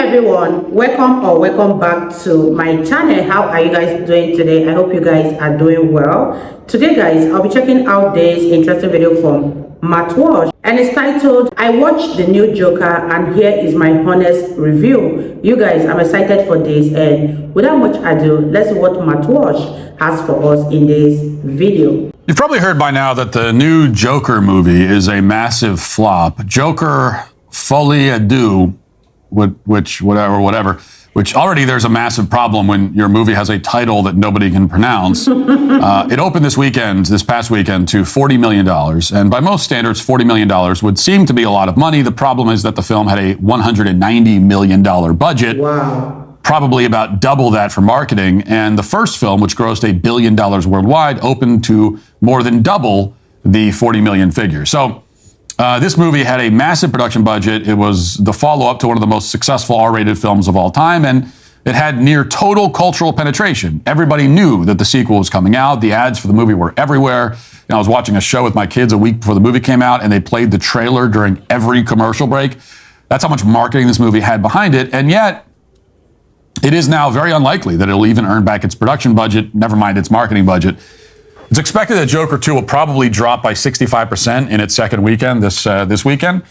everyone, welcome back to my channel. How are you guys doing today? I hope you guys are doing well. Today guys, I'll be checking out this interesting video from Walsh, and it's titled I Watched the New Joker and here is my honest review. You guys, I'm excited for this, and without much ado, let's see what Walsh has for us in this video. You've probably heard by now that the new Joker movie is a massive flop. Joker Folie à Deux, which already there's a massive problem when your movie has a title that nobody can pronounce. It opened this past weekend, to $40 million. And by most standards, $40 million would seem to be a lot of money. The problem is that the film had a $190 million budget. Wow. Probably about double that for marketing. And the first film, which grossed $1 billion worldwide, opened to more than double the 40 million figure. So this movie had a massive production budget. It was the follow-up to one of the most successful R-rated films of all time, and it had near total cultural penetration. Everybody knew that the sequel was coming out. The ads for the movie were everywhere. I was watching a show with my kids a week before the movie came out, and they played the trailer during every commercial break. That's how much marketing this movie had behind it, and yet it is now very unlikely that it'll even earn back its production budget, never mind its marketing budget. It's expected that Joker 2 will probably drop by 65% in its second weekend this weekend,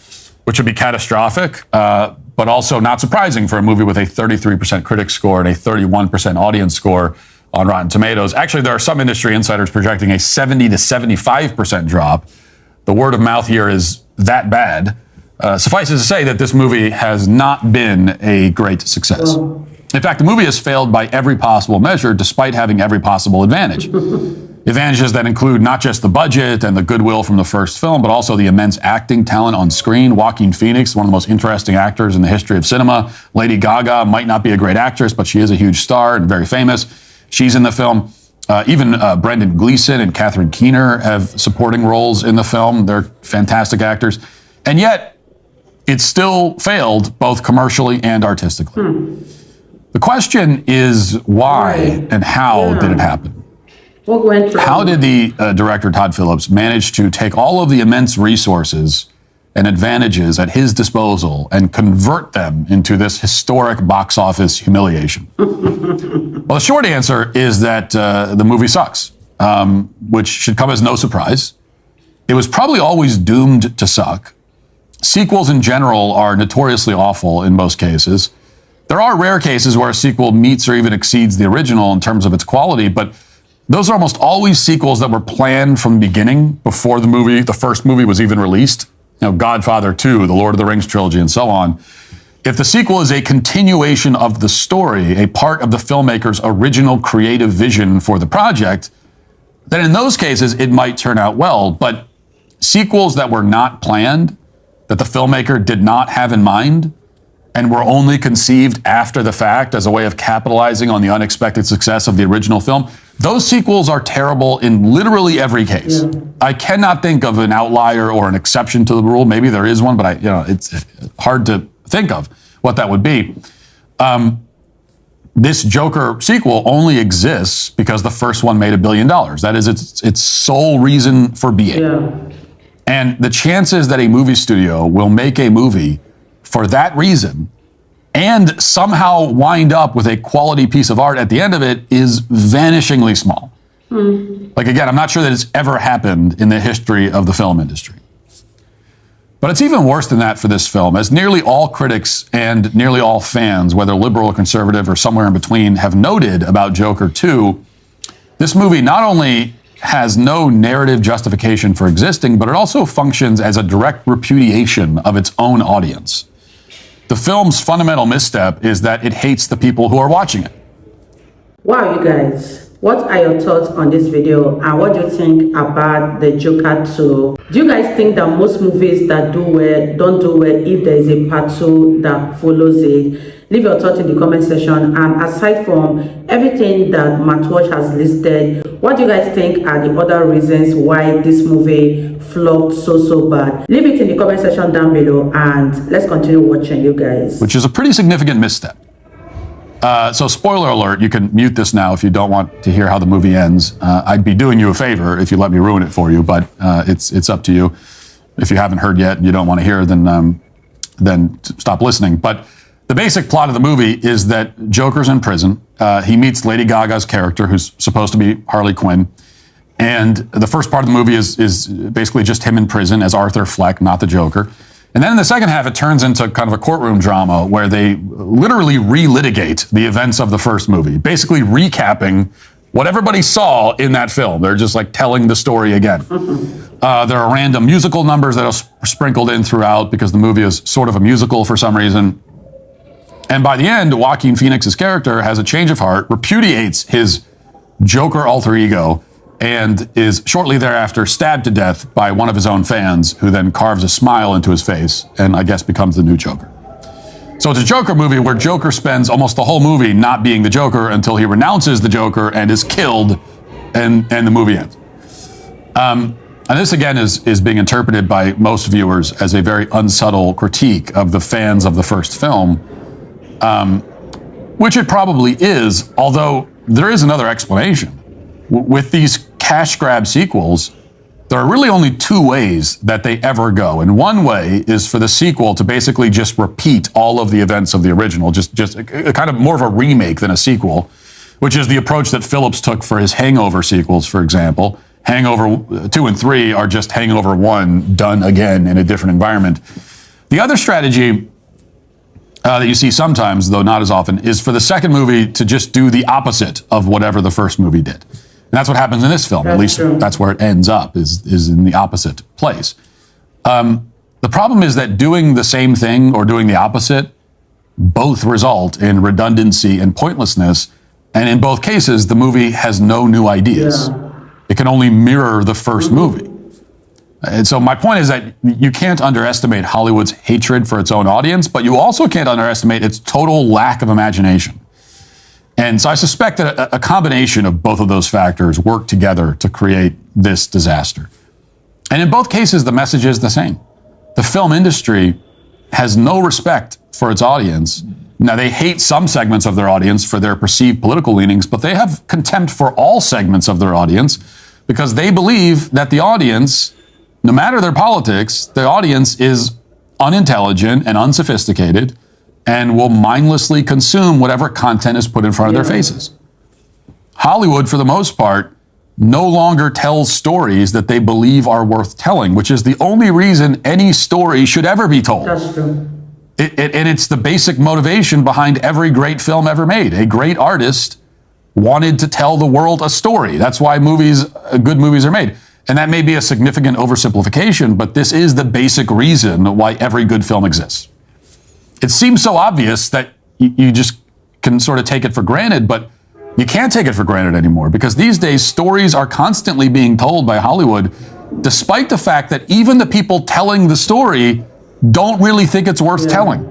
which would be catastrophic, but also not surprising for a movie with a 33% critic score and a 31% audience score on Rotten Tomatoes. Actually, there are some industry insiders projecting a 70 to 75% drop. The word of mouth here is that bad. Suffice it to say that this movie has not been a great success. In fact, the movie has failed by every possible measure, despite having every possible advantage. Advantages that include not just the budget and the goodwill from the first film, but also the immense acting talent on screen. Joaquin Phoenix, one of the most interesting actors in the history of cinema. Lady Gaga might not be a great actress, but she is a huge star and very famous. She's in the film. Even Brendan Gleeson and Catherine Keener have supporting roles in the film. They're fantastic actors. And yet, it still failed both commercially and artistically. The question is why and how did it happen? How did the director, Todd Phillips, manage to take all of the immense resources and advantages at his disposal and convert them into this historic box office humiliation? Well, the short answer is that the movie sucks, which should come as no surprise. It was probably always doomed to suck. Sequels in general are notoriously awful in most cases. There are rare cases where a sequel meets or even exceeds the original in terms of its quality, but those are almost always sequels that were planned from the beginning, before the first movie was even released. Godfather 2, the Lord of the Rings trilogy, and so on. If the sequel is a continuation of the story, a part of the filmmaker's original creative vision for the project, then in those cases, it might turn out well. But sequels that were not planned, that the filmmaker did not have in mind, and were only conceived after the fact as a way of capitalizing on the unexpected success of the original film, those sequels are terrible in literally every case. I cannot think of an outlier or an exception to the rule. Maybe there is one, but it's hard to think of what that would be. This Joker sequel only exists because the first one made $1 billion. That is its sole reason for being. And the chances that a movie studio will make a movie for that reason and somehow wind up with a quality piece of art at the end of it is vanishingly small. Like, again, I'm not sure that it's ever happened in the history of the film industry. But it's even worse than that for this film, as nearly all critics and nearly all fans, whether liberal or conservative or somewhere in between, have noted about Joker 2, this movie not only has no narrative justification for existing, but it also functions as a direct repudiation of its own audience. The film's fundamental misstep is that it hates the people who are watching it. Wow, you guys. What are your thoughts on this video, and what do you think about the Joker 2? Do you guys think that most movies that do well don't do well if there is a part 2 that follows it? Leave your thoughts in the comment section. And aside from everything that Walsh has listed, what do you guys think are the other reasons why this movie flopped so bad? Leave it in the comment section down below, and let's continue watching, you guys. Which is a pretty significant misstep. So spoiler alert, you can mute this now if you don't want to hear how the movie ends. I'd be doing you a favor if you let me ruin it for you, but it's up to you. If you haven't heard yet and you don't want to hear, then stop listening. But The basic plot of the movie is that Joker's in prison. He meets Lady Gaga's character, who's supposed to be Harley Quinn. And the first part of the movie is basically just him in prison as Arthur Fleck, not the Joker. And then in the second half, it turns into kind of a courtroom drama where they literally relitigate the events of the first movie, basically recapping what everybody saw in that film. They're just like telling the story again. There are random musical numbers that are sprinkled in throughout because the movie is sort of a musical for some reason. And by the end, Joaquin Phoenix's character has a change of heart, repudiates his Joker alter ego, and is shortly thereafter stabbed to death by one of his own fans, who then carves a smile into his face and I guess becomes the new Joker. So it's a Joker movie where Joker spends almost the whole movie not being the Joker until he renounces the Joker and is killed, and the movie ends. And this, again, is being interpreted by most viewers as a very unsubtle critique of the fans of the first film, which it probably is, although there is another explanation. With these cash grab sequels, there are really only two ways that they ever go. And one way is for the sequel to basically just repeat all of the events of the original, just a kind of more of a remake than a sequel, which is the approach that Phillips took for his Hangover sequels, for example. Hangover 2 and 3 are just Hangover 1 done again in a different environment. The other strategy that you see sometimes, though not as often, is for the second movie to just do the opposite of whatever the first movie did. And that's what happens in this film. At least that's where it ends up, is in the opposite place. The problem is that doing the same thing or doing the opposite both result in redundancy and pointlessness. And in both cases, the movie has no new ideas. Yeah. It can only mirror the first movie. And so my point is that you can't underestimate Hollywood's hatred for its own audience, but you also can't underestimate its total lack of imagination. And so I suspect that a combination of both of those factors work together to create this disaster. And in both cases, the message is the same. The film industry has no respect for its audience. Now, they hate some segments of their audience for their perceived political leanings, but they have contempt for all segments of their audience because they believe that the audience, no matter their politics, the audience is unintelligent and unsophisticated and will mindlessly consume whatever content is put in front of their faces. Hollywood, for the most part, no longer tells stories that they believe are worth telling, which is the only reason any story should ever be told. That's true. And it's the basic motivation behind every great film ever made. A great artist wanted to tell the world a story. That's why good movies are made. And that may be a significant oversimplification, but this is the basic reason why every good film exists. It seems so obvious that you just can sort of take it for granted, but you can't take it for granted anymore because these days stories are constantly being told by Hollywood, despite the fact that even the people telling the story don't really think it's worth telling.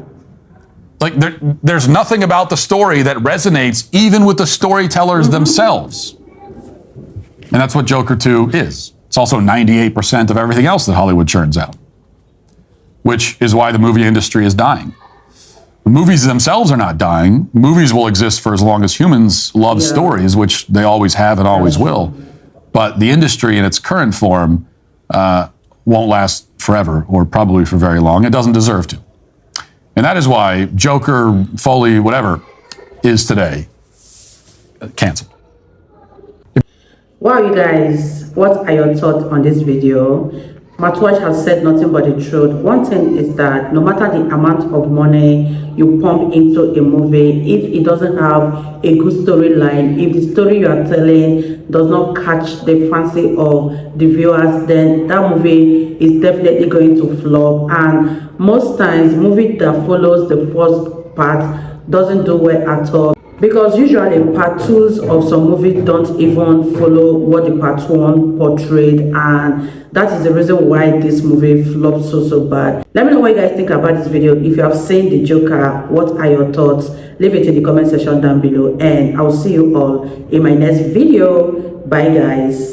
Like there's nothing about the story that resonates even with the storytellers themselves. And that's what Joker 2 is. It's also 98% of everything else that Hollywood churns out, which is why the movie industry is dying. The movies themselves are not dying. Movies will exist for as long as humans love stories, which they always have and always will. But the industry in its current form won't last forever, or probably for very long. It doesn't deserve to. And that is why Joker, Foley, whatever, is today canceled. Wow, you guys, what are your thoughts on this video? Walsh has said nothing but the truth. One thing is that no matter the amount of money you pump into a movie, if it doesn't have a good storyline, if the story you are telling does not catch the fancy of the viewers, then that movie is definitely going to flop. And most times, movie that follows the first part doesn't do well at all. Because usually part 2s of some movies don't even follow what the part 1 portrayed, and that is the reason why this movie flopped so bad. Let me know what you guys think about this video. If you have seen the Joker, what are your thoughts? Leave it in the comment section down below, and I'll see you all in my next video. Bye guys.